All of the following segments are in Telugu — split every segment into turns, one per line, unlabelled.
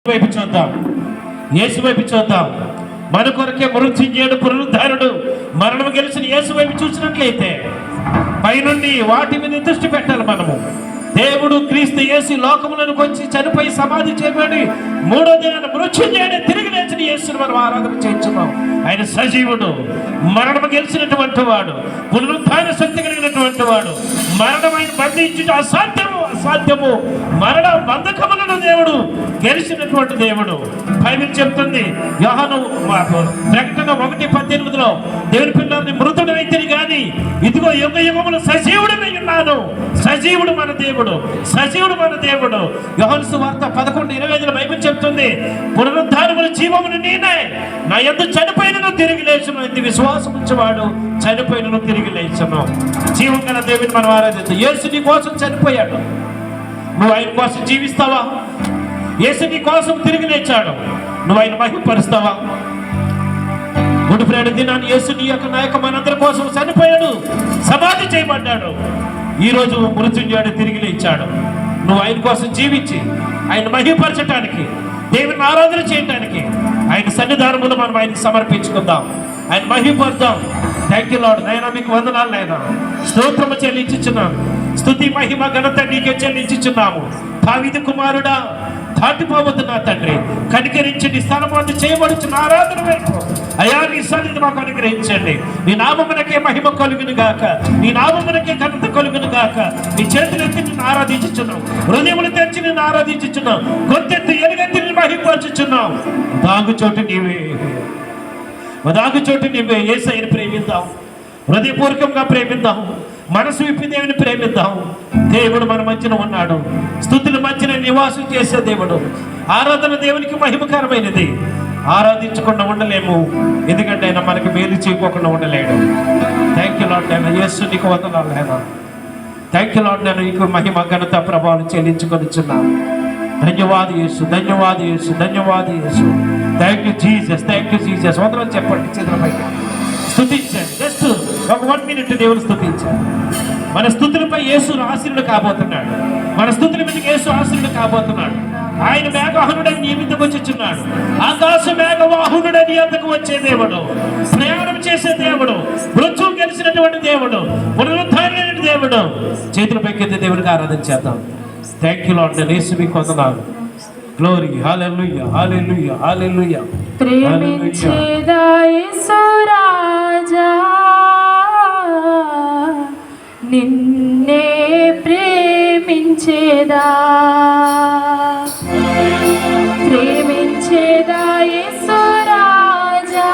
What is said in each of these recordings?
వైపు చూద్దాం, యేసు వైపు చూద్దాం. మన కొరకే మృత్యుంజయుడు పునరుద్ధారుడు మరణము గెలిచిన యేసు వైపు చూసినట్లయితే పైనుండి వాటి మీద దృష్టి పెట్టాలి. మనము దేవుడు క్రీస్తు యేసు లోకములకు వచ్చి చనిపోయి సమాధి చేయబడి మూడో దినాన మృత్యుంజయుడు తిరిగి లేచిన యేసును మనం ఆరాధన చేయించున్నాం. ఆయన సజీవుడు, మరణము గెలిచినటువంటి వాడు, పునరుద్ధాన శక్తి కలిగినటువంటి వాడు. మరణమైన బంధించుట అసాధ్యము మరణ బంధకములను దేవుడు గెలిచినటువంటి దేవుడు. బైబిల్ చెప్తుంది యోహాను ప్రకటన 1:18 దేవుని పిల్లల్ని మృతుడు అయితేని కానీ ఇదిగో యుగ యుగములు సజీవుడినై ఉన్నాను. సజీవుడు మన దేవుడు, సజీవుడు మన దేవుడు. యోహాను సువార్త 11:25 బైబిల్ చెప్తుంది పునరుద్ధానములు జీవమును నేనే, నా యందు చనిపోయినను తిరిగి లేచును. ఇది విశ్వాసం ఉంచేవాడు చనిపోయినను తిరిగి లేచును. జీవం గల దేవుని మనం ఆరాధిస్తాం. యేసు నీ కోసం చనిపోయాడు, నువ్వు ఆయన కోసం జీవిస్తావా? యేసు నీ కోసం తిరిగి లేచాడు, నువ్వు ఆయన మహిమపరుస్తావా? గుడి దినాన్ని యేసు నీ యొక్క నాయక మనందరి కోసం చనిపోయాడు, సమాధి చేయబడ్డాడు. ఈరోజు మృత్యుంజయుడు తిరిగి లేచాడు. నువ్వు ఆయన కోసం జీవించి ఆయన మహిమపరచడానికి, దేవుని ఆరాధన చేయడానికి ఆయన సన్నిధానములు మనం ఆయనకు సమర్పించుకుందాం, ఆయన మహిమపరుద్దాం. Thank you lord. నైనా మీకు వందనాలు నైనా, స్తోత్రము చెల్లించుచున్నాను. స్తుతి మహిమ ఘనత నీకే చెల్లించుచున్నాము. దావీదు కుమారుడా, దాటిపోవద్దు నా తండ్రి, కనికరించి నీ స్థలమందు చేయబడుచున్న ఆరాధన వైపు అయా నీ సన్నిధి మాకు అనుగ్రహించండి. నీ నామమునకే మహిమ కలుగును గాక, నీ నామమునకే ఘనత కలుగును గాక. నీ చేతులు ఎత్తి నిన్ను ఆరాధించుచున్నాం, హృదయములు తెచ్చి నిన్ను ఆరాధించుచున్నాం, గొంతెత్తి ఎలుగెత్తి నిన్ను మహిమపరచుచున్నాం. దాగుచోటు నీవే, దాగుచోటు నీవే. యేసయ్యను ప్రేమిద్దాం, హృదయపూర్వకంగా ప్రేమిద్దాం, మనసు విప్పి దేవుని ప్రేమిద్దాం. దేవుడు మన మధ్యన ఉన్నాడు, స్తుతుల మధ్యన నివాసం చేసే దేవుడు. ఆరాధన దేవునికి మహిమకరమైనది. ఆరాధించకుండా ఉండలేము, ఎందుకంటే ఆయన మనకి మేలు చేయకోకుండా ఉండలేడు. Thank you lord. నేను యేసు నీకు వందనాలు నాయనా. Thank you lord. నేను నీకు మహిమ ఘనత ప్రభావం చెల్లించుకొనిచున్నాను. ధన్యవాద యేసు, ధన్యవాద యేసు, ధన్యవాద Yesu. Thank you Jesus, thank you Jesus. వందనాలు చెప్పండి చేతులపైకి. స్తుతించండి. జస్ట్ ఒక 1 minute దేవుని స్తుతించండి. మన స్తుతులపై యేసు ఆశీనుడు కాబోతున్నాడు, మన స్తుతుల మీదకి యేసు ఆశీనుడు కాబోతున్నాడు. ఆయన మేఘవాహనుడని నీ మీదకు వచ్చుచున్నాడు. ఆకాశ మేఘవాహనుడని నీ వద్దకు వచ్చే దేవుడు, ప్రయాణం చేసే దేవుడు, మృత్యువు గెలిచినటువంటి దేవుడు, పునరుద్ధారైన దేవుడు. చేతులపైకి ఎత్తి దేవుడికి ఆరాధన చేద్దాం. Thank you lord. నేను యేసు మీకు వందనాలు. గ్లోరీ, హల్లెలూయా, హల్లెలూయా, హల్లెలూయా.
ప్రేమించేదా యేసు రాజా, నిన్నే ప్రేమించేదా, ప్రేమించేదా యేసు రాజా,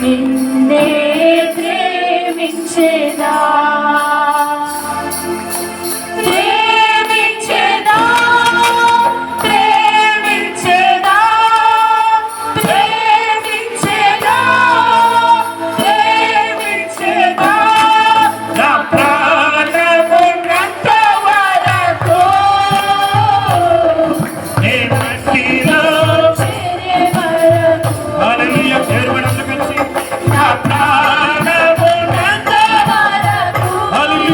నిన్నే ప్రేమించేదా,
హల్లెలూయా.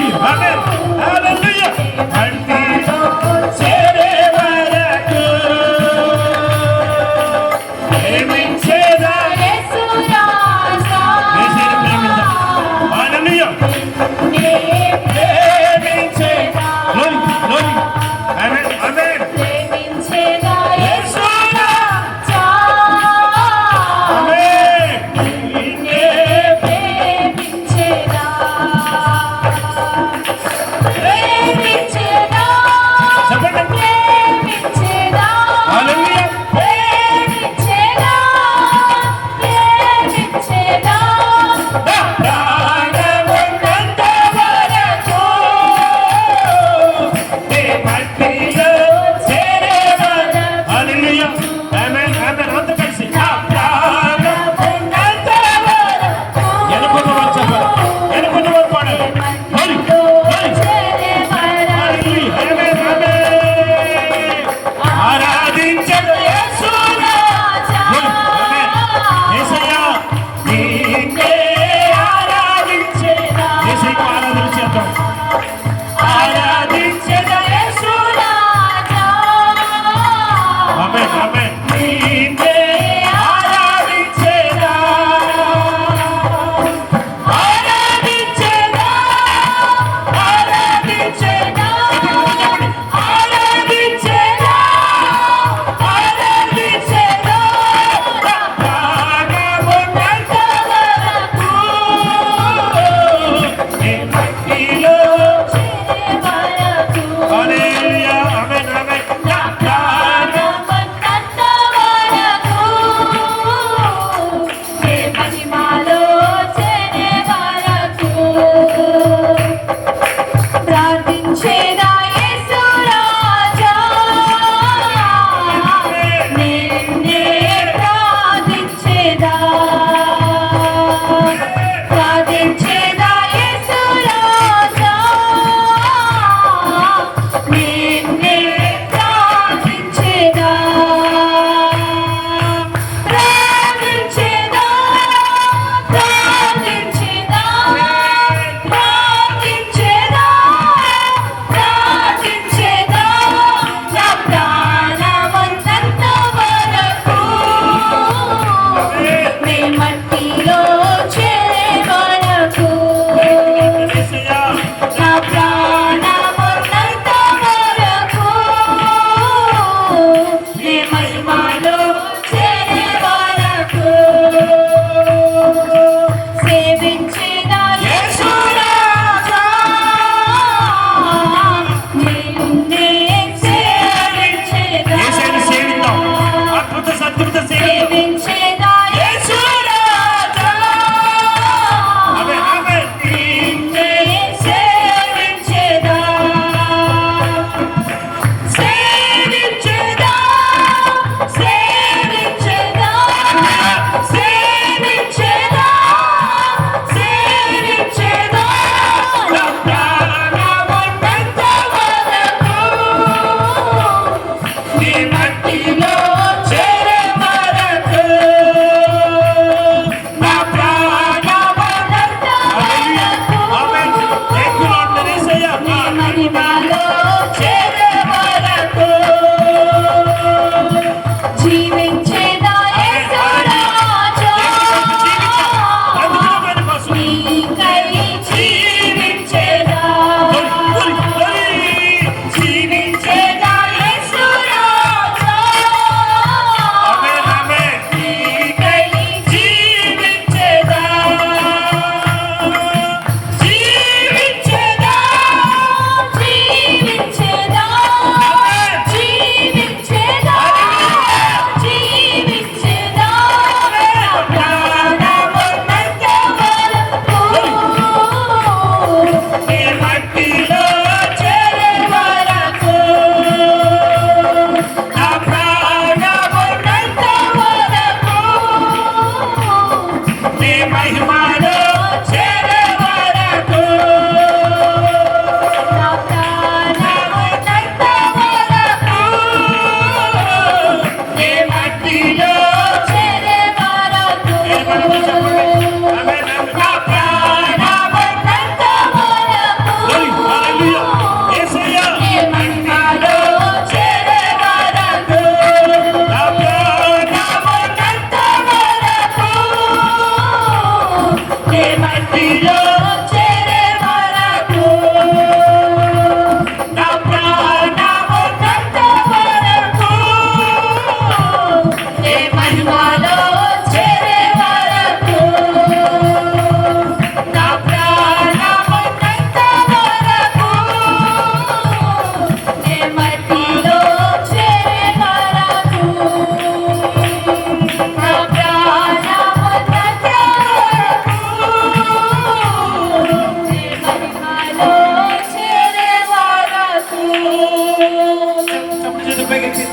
పైకి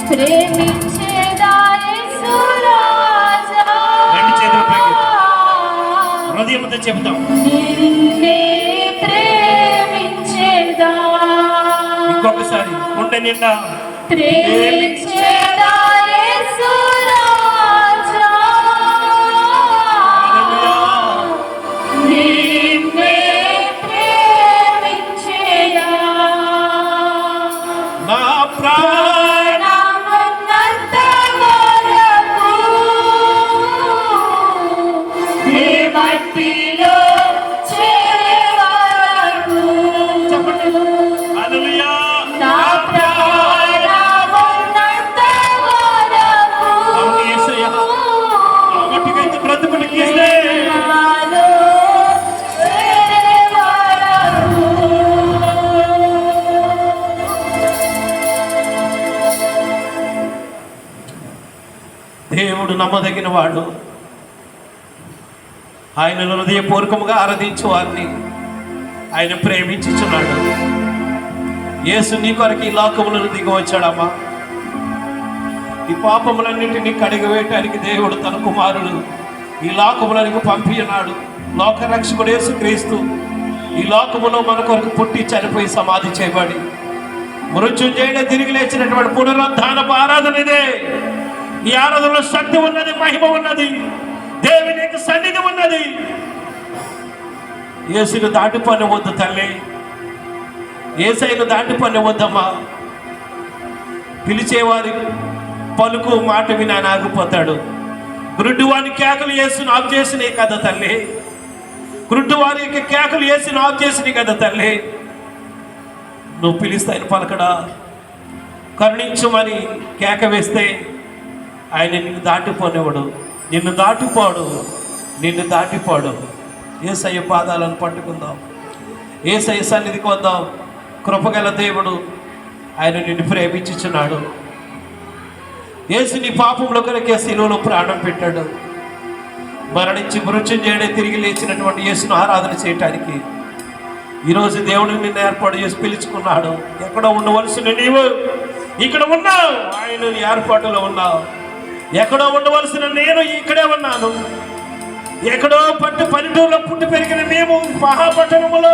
ప్రేమించేదా యేసు రాజా,
రెండు చేతులు పైకి హృదయంతో చెబుతాం.
నిన్నే ప్రేమించేదా,
ఇంకొకసారి గుండె నిండా
ప్రేమించేదా యేసు రాజా, నిన్నే ప్రేమించేదా,
నా
ప్రాణమున్నంత వరకు నీ మట్టిలో చేరే వరకు,
హల్లెలూయా,
నా ప్రాణమున్నంత వరకు
అవును యేసయ్యా, గట్టిగా బ్రతుకునికి ఇస్తే
నాలో చేరే వరకు.
దేవుడు నమ్మదగిన వాడు. ఆయన హృదయపూర్వకముగా ఆరాధించు వారిని ఆయన ప్రేమించుచున్నాడు. యేసు నీ కొరకు ఈ లోకములను దిగి వచ్చాడమ్మా. ఈ పాపములన్నింటినీ కడిగివేయటానికి దేవుడు తన కుమారుడు ఈ లోకములకు పంపి ఉన్నాడు. లోకరక్షకుడు యేసుక్రీస్తు ఈ లోకములో మన కొరకు పుట్టి చనిపోయి సమాధి చేయబడి మృత్యుంజయుడే తిరిగి లేచినటువంటి పునరుద్ధానపు ఆరాధన ఇదే. ఈ ఆరాధనలో శక్తి ఉన్నది, మహిమ ఉన్నది, దేవుని యొక్క సన్నిధి ఉన్నది. యేసును దాటిపోనివద్దు తల్లి, యేసయ్యను దాటిపోనివద్దమ్మా. పిలిచేవారి పలుకు మాట విని ఆయన ఆగిపోతాడు. గురుడ్డువాని కేకలు యేసును ఆఫ్ చేసినాయి కదా తల్లి, గురుడ్డువారి యొక్క కేకలు యేసును ఆఫ్ చేసినాయి కదా తల్లి. నువ్వు పిలిస్తే ఆయన పలకడా, కరుణించమని కేక వేస్తే ఆయన నిన్ను దాటిపోనివాడు, నిన్ను దాటిపోడు, నిన్ను దాటిపోడు. యేసయ్య పాదాలను పట్టుకుందాం, యేసయ్య సన్నిధికి వద్దాం. కృపగల దేవుడు ఆయన నిన్ను ప్రేమించుచున్నాడు. యేసు నీ పాపంలో కొరకే శిలువలో ప్రాణం పెట్టాడు. మరణించి మృత్యుంజయుడే తిరిగి లేచినటువంటి యేసును ఆరాధన చేయటానికి ఈరోజు దేవుడు నిన్ను ఏర్పాటు చేసి పిలుచుకున్నాడు. ఎక్కడ ఉండవలసిన నీవు ఇక్కడ ఉన్నావు, ఆయన నీ ఏర్పాటులో ఉన్నావు. ఎక్కడో ఉండవలసిన నేను ఇక్కడే ఉన్నాను. ఎక్కడో పల్లెటూరులో పుట్టి పెరిగిన మేము మహాపట్టణములో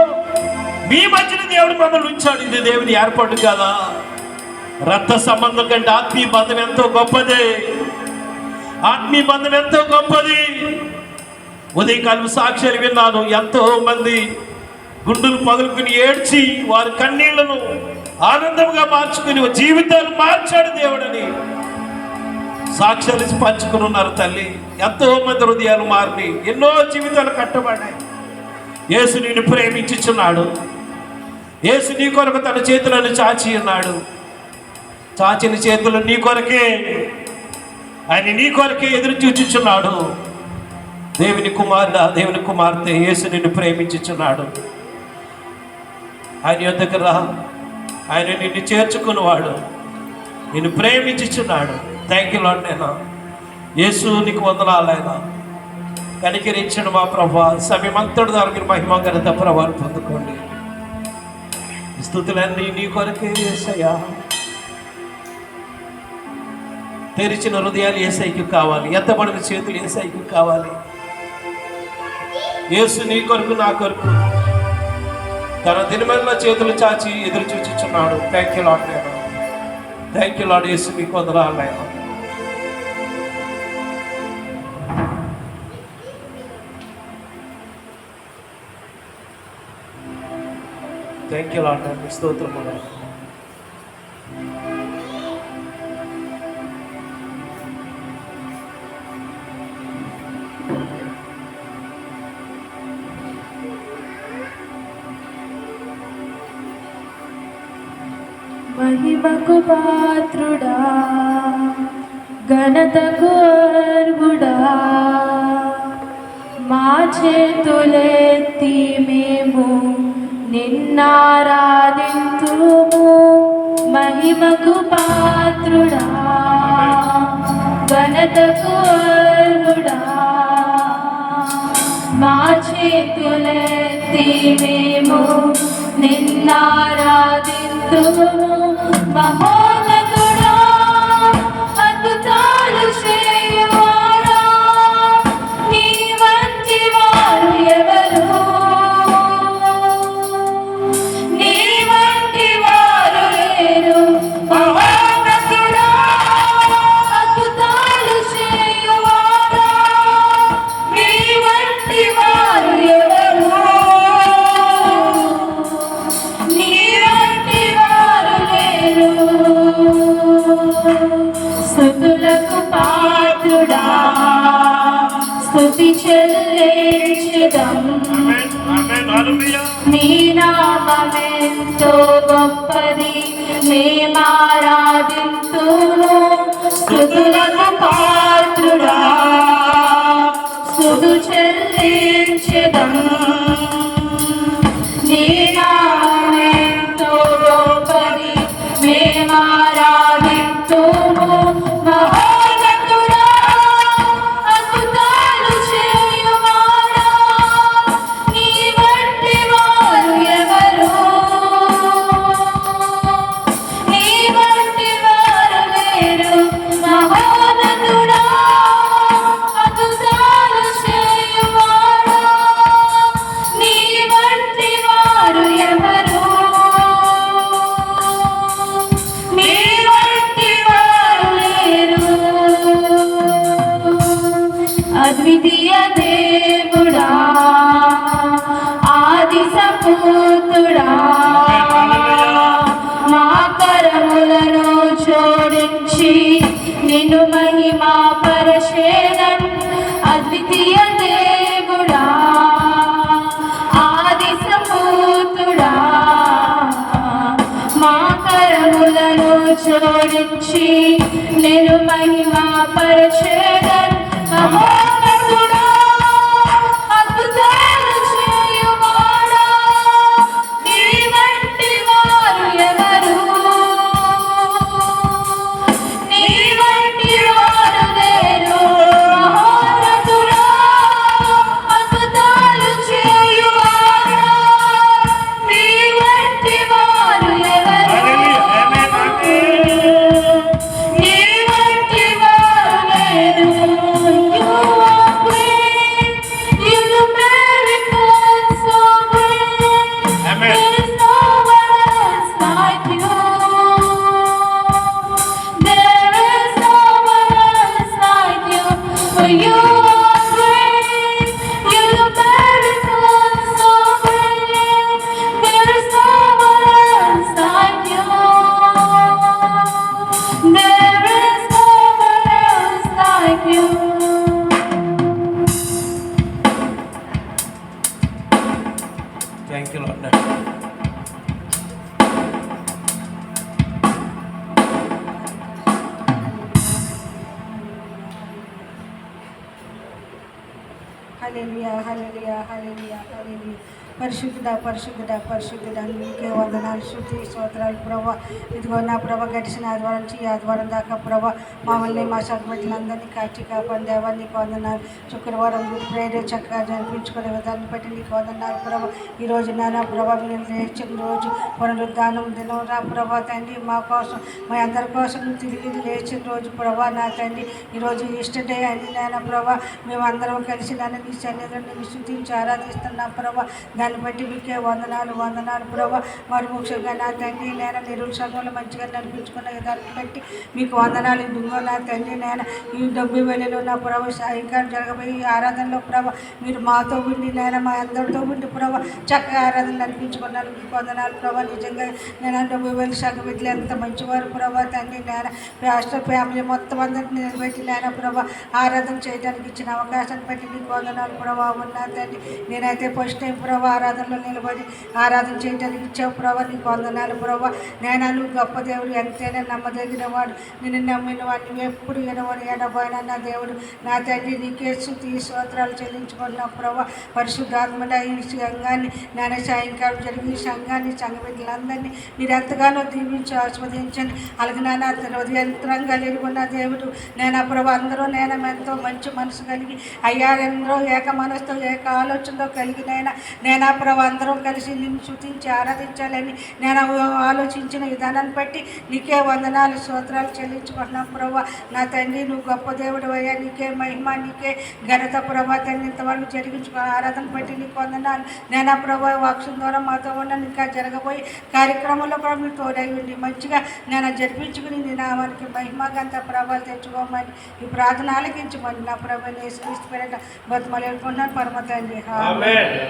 మీ మధ్యన దేవుడు మమ్మల్ని ఉంచాడు. ఇది దేవుని ఏర్పాటు కదా. రక్త సంబంధం కంటే ఆత్మీయ బంధం ఎంతో గొప్పది, ఆత్మీయ బంధం ఎంతో గొప్పది. ఉదయకాలం సాక్ష్యాలు విన్నాను. ఎంతో మంది గుండెలు పగులుకుని ఏడ్చి వారి కన్నీళ్లను ఆనందంగా మార్చుకుని జీవితాలు మార్చాడు దేవుడని సాక్ష్యాలు పంచుకుని ఉన్నారు తల్లి. ఎంతో మంది హృదయాలు మారిని, ఎన్నో జీవితాలు కట్టబడ్డాయి. యేసు నిన్ను ప్రేమించుచున్నాడు. యేసు నీ కొరకు తన చేతులను చాచి ఉన్నాడు. చాచిన చేతులు నీ కొరకే, ఆయన నీ కొరకే ఎదురు చూచుచున్నాడు. దేవుని కుమారుడా, దేవుని కుమార్తె, యేసు నిన్ను ప్రేమించుచున్నాడు. ఆయన యొద్దకు రా, ఆయన నిన్ను చేర్చుకున్నవాడు, నిన్ను ప్రేమించుచున్నాడు. Thank you lord. నేను యేసు నీకు వందనాలైనా కనికరించడు మా ప్రభా. సమయమంతటి దానికి మహిమ ఘనత ప్రభావం పొందుకోండి. స్తుతులన్నీ నీ కొరకే యేసయ్యా. తెరిచిన హృదయాలు యేసయ్యకి కావాలి, ఎత్తబడిన చేతులు యేసయ్యకి కావాలి. యేసు నీ కొరకు నా కొరకు తన దినమల్ల చేతులు చాచి ఎదురు చూచుచున్నాడు. Thank you lord. నేను థ్యాంక్ యూ లార్డ్. యేసు నీకు వందనాలైనా. Thank you lord. నేను స్తోత్రము.
మహిమకు పాత్రుడా, ఘనతకు అర్హుడా, మా చేతులెత్తి మేము నిన్నారాధింతుము. మహిమకు పాత్రుడా, ఘనతకు అర్హుడా, మా చేతులెత్తి మేము నిన్నారాధింతుము. మహోన్నత చెల్లించెదం. నీ నామమెంతో గొప్పది, మేమారాధింతుము. స్తుతులకు పాత్రుడా, స్తుతు చెల్లించెదం. నీ నామమెంతో గొప్పది, మేమారాధింతుము. మహోన్నతుడా, అద్భుతాలు చేయువాడా, నీ వంటి వారు ఎవరు? నీ వంటి వారు లేరు. మహోన్నతుడా, అద్భుతాలు చేయువాడా, నీ వంటి వారు ఎవరు? నీ వంటి వారు లేరు. అద్వితీయ దేవుడా, ఆది సపూతుడా, మా కరములను జోడించి నిన్ను మహిమా పరచేదన్. అద్వితీయ దేవుడా, ఆది సపూతుడా, మా కరములను జోడించి నేను మహిమా పరచేదన్. మహోన్నతుడా, అద్భుతాలు చేయువాడా, నీ వంటి వారు ఎవరు? నీ వంటి వారు లేరు. మహోన్నతుడా, అద్భుతాలు చేయువాడా, నీ వంటి వారు ఎవరు? నీ వంటి వారు లేరు. You are great. You do miracles so great. There is no one else like you. There is no one else like you. For you are great. You do miracles so great. There is no one else like you. There is no one else like you.
Thank you lord.
Hallelujah, hallelujah, hallelujah, hallelujah. పరిశుద్ధుడా, పరిశుద్ధుడా, పరిశుద్ధుడా, నీకే వందనాలు, స్తుతి స్తోత్రాలు ప్రభా. ఇదిగో నా ప్రభ గడిచిన ఆదివారం నుంచి ఈ ఆదివారం దాకా ప్రభా మమ్మల్ని మా సగమతులందరినీ కాచి కాపాడి దేవా నీకు వందనాలు. శుక్రవారం ప్రేరే చక్కగా జరిపించుకునే విధాన్ని బట్టి నీకు వందనాలు ప్రభా. ఈరోజు నానా ప్రభా మీరు లేచిన రోజు పునరుద్ధానం దినం రా ప్రభా తండ్రి, మా కోసం మా అందరి కోసం తిరిగి లేచిన రోజు ప్రభా నా తండ్రి. ఈరోజు ఈస్టర్ డే అని నాన్న ప్రభా మేమందరం కలిసి నాన్న నీ సన్నిధిని స్తుతించి ఆరాధిస్తున్నాం ప్రభా. దాన్ని బట్టి మీకే వందనాలు వందనాలు ప్రభా. మరి ముఖ్యంగా నా తండ్రి నేను నిరుత్సాహంలో మంచిగా నడిపించుకున్న దాన్ని బట్టి మీకు వందనాలు. ఇదిగో నా తండ్రి నేను ఈ 70,000 నా ప్రభా సాయంకాలం జరగబోయే ఈ ఆరాధనలో ప్రభా మీరు మాతో ఉండి నేను మా అందరితో ఉండి ప్రభా చక్కగా ఆరాధన నడిపించుకున్నాను. మీకు వందనాలు ప్రభా. నిజంగా నేను 70,000 సగమిట్లు ఎంత మంచివారు ప్రభా తండ్రి. నేను పాస్టర్ ఫ్యామిలీ మొత్తం అందరినీ నిలబెట్టి నేను ప్రభా ఆరాధన చేయడానికి ఇచ్చిన అవకాశాన్ని బట్టి నీకు వందనాలు ప్రభా. ఉన్నా తండ్రి నేనైతే ఫస్ట్ టైం ప్రభా ఆరాధనలో నిలబడి ఆరాధన చేయడానికి ఇచ్చావు ప్రభా. నీకు వందనాలు ప్రభా. నేను నువ్వు గొప్ప దేవుడు, ఎంతైనా నమ్మదగిన వాడు, నిన్ను నమ్మిన వాడిని ఎప్పుడు ఎడవని ఎడబోయిన నా దేవుడు నా తండ్రి. నీకే స్తుతి స్తోత్రాలు చెల్లించుకున్నావు ప్రభా. పరిశుద్ధాత్మడ ఈ సంఘాన్ని నేను సాయంకాలం జరిగిన ఈ సంఘాన్ని సంఘ బిడ్డలందరినీ మీరు ఎంతగానో దీవించి ఆస్వాదించండి. అలాగే నాన్న యంత్రంగా లేకుండా దేవుడు నేను ప్రభా అందరూ నేను ఎంతో మంచి మనసు కలిగి అయ్యా ఎందరో ఏక మనసుతో ఏక ఆలోచనతో కలిగినైనా నేను ప్రభా అందరం కలిసి నిన్ను స్తుతించి ఆరాధించాలని నేను ఆలోచించిన విధానాన్ని బట్టి నీకే వందనాలు స్తోత్రాలు చెల్లించుకుంటున్నాం ప్రభా. నా తండ్రి నువ్వు గొప్ప దేవుడు అయ్యా. నీకే మహిమ నీకే ఘనత ప్రభా తండ్రి. ఇంతవరకు జరిగించుకో ఆరాధన బట్టి నీకు వందనాలు. నేను ప్రభా వాక్సం ద్వారా మాతో ఉన్న ఇంకా జరగబోయే కార్యక్రమంలో కూడా మీరు తోడై ఉండి మంచిగా నేను జరిపించుకుని నీ నామానికి మహిమ గంత ప్రభావాలు తెచ్చుకోమని ఈ ప్రార్థన ఆలకించమని నా ప్రభా యేసు క్రీస్తు పేరిట బతుమలు వెళ్ళుకుంటున్నాను పరమ తండ్రి.
ఆమేన్.